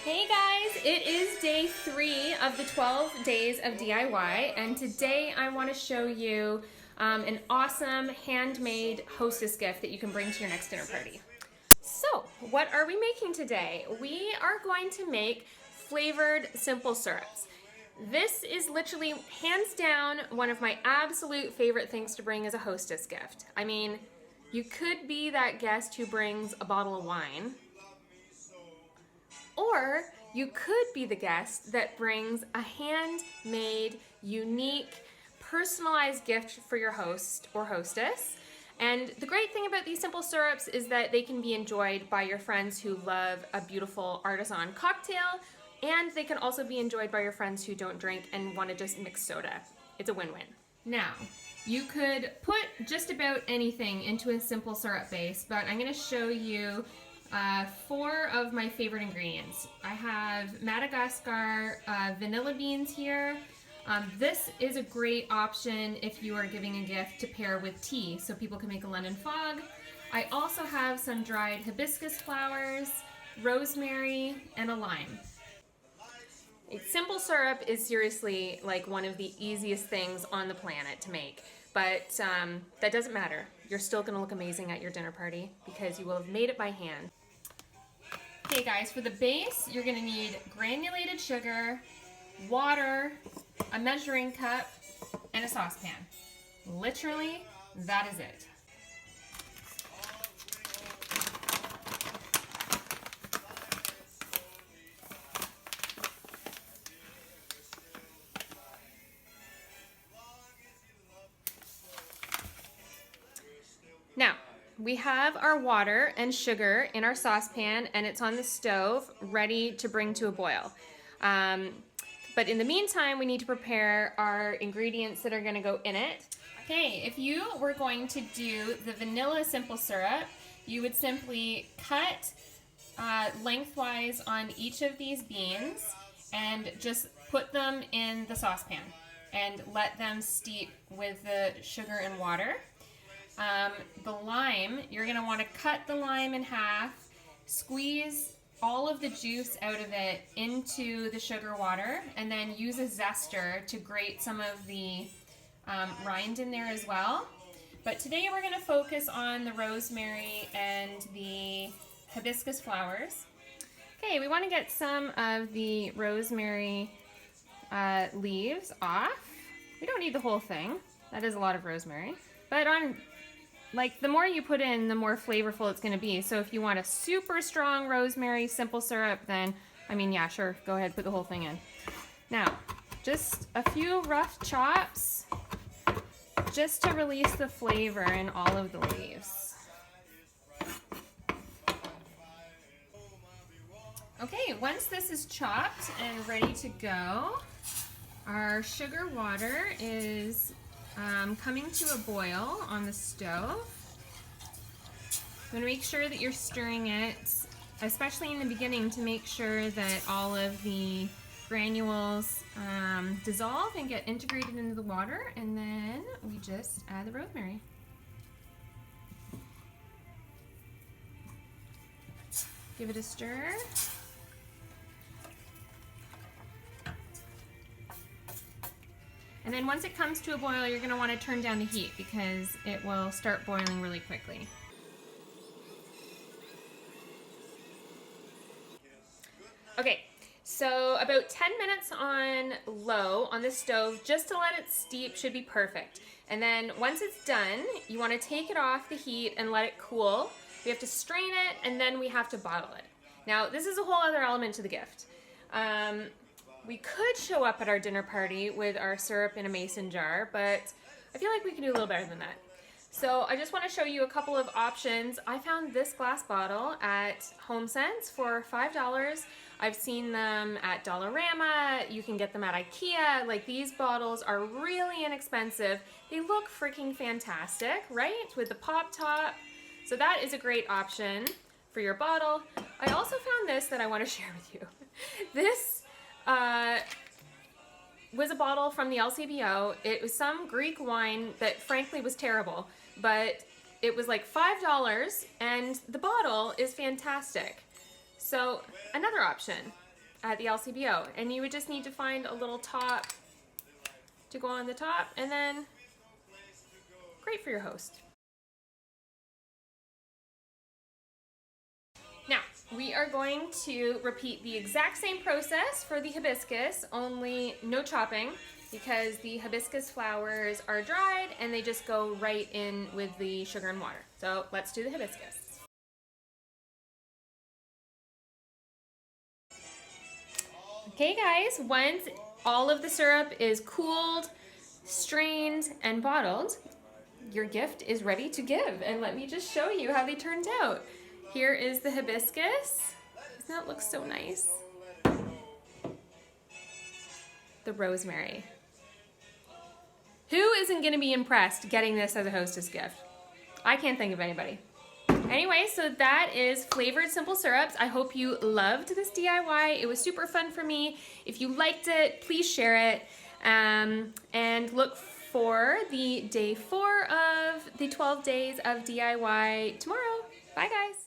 Hey guys, it is day 3 of the 12 days of DIY, and today I want to show you an awesome handmade hostess gift that you can bring to your next dinner party. So, what are we making today? We are going to make flavored simple syrups. This is literally, hands down, one of my absolute favorite things to bring as a hostess gift. I mean, you could be that guest who brings a bottle of wine, or you could be the guest that brings a handmade, unique, personalized gift for your host or hostess. And the great thing about these simple syrups is that they can be enjoyed by your friends who love a beautiful artisan cocktail, and they can also be enjoyed by your friends who don't drink and want to just mix soda. It's a win-win. Now, you could put just about anything into a simple syrup base, but I'm going to show you 4 of my favorite ingredients. I have Madagascar vanilla beans here. This is a great option if you are giving a gift to pair with tea, so people can make a London fog. I also have some dried hibiscus flowers, rosemary, and a lime. A simple syrup is seriously like one of the easiest things on the planet to make, but that doesn't matter. You're still going to look amazing at your dinner party because you will have made it by hand. Okay guys, for the base, you're going to need granulated sugar, water, a measuring cup, and a saucepan. Literally, that is it. Now, we have our water and sugar in our saucepan, and it's on the stove ready to bring to a boil. But in the meantime, we need to prepare our ingredients that are going to go in it. Okay, if you were going to do the vanilla simple syrup, you would simply cut lengthwise on each of these beans and just put them in the saucepan and let them steep with the sugar and water. The lime, you're going to want to cut the lime in half, squeeze all of the juice out of it into the sugar water, and then use a zester to grate some of the rind in there as well. But today we're going to focus on the rosemary and the hibiscus flowers. Okay, we want to get some of the rosemary leaves off. We don't need the whole thing. That is a lot of rosemary. But the more you put in, the more flavorful it's going to be. So if you want a super strong rosemary simple syrup, then, I mean, yeah, sure, go ahead, put the whole thing in. Now, just a few rough chops, just to release the flavor in all of the leaves. Okay, once this is chopped and ready to go, our sugar water is coming to a boil on the stove. You want to make sure that you're stirring it, especially in the beginning, to make sure that all of the granules dissolve and get integrated into the water, and then we just add the rosemary. Give it a stir. And then once it comes to a boil, you're going to want to turn down the heat because it will start boiling really quickly. Okay, so about 10 minutes on low on the stove, just to let it steep, should be perfect. And then once it's done, you want to take it off the heat and let it cool. We have to strain it, and then we have to bottle it. Now, this is a whole other element to the gift. We could show up at our dinner party with our syrup in a mason jar, but I feel like we can do a little better than that. So I just want to show you a couple of options. I found this glass bottle at HomeSense for $5. I've seen them at Dollarama. You can get them at IKEA. Like, these bottles are really inexpensive. They look freaking fantastic, right? With the pop top. So that is a great option for your bottle. I also found this that I want to share with you. This was a bottle from the LCBO. It was some Greek wine that frankly was terrible, but it was like $5 and the bottle is fantastic. So another option, at the LCBO. And you would just need to find a little top to go on the top, and then great for your host. Now, we are going to repeat the exact same process for the hibiscus, only no chopping, because the hibiscus flowers are dried and they just go right in with the sugar and water. So let's do the hibiscus. Okay guys, once all of the syrup is cooled, strained, and bottled, your gift is ready to give. And let me just show you how they turned out. Here is the hibiscus. Doesn't that look so nice? The rosemary. Who isn't going to be impressed getting this as a hostess gift? I can't think of anybody. Anyway, so that is flavored simple syrups. I hope you loved this DIY. It was super fun for me. If you liked it, please share it. And look for the day 4 of the 12 days of DIY tomorrow. Bye guys.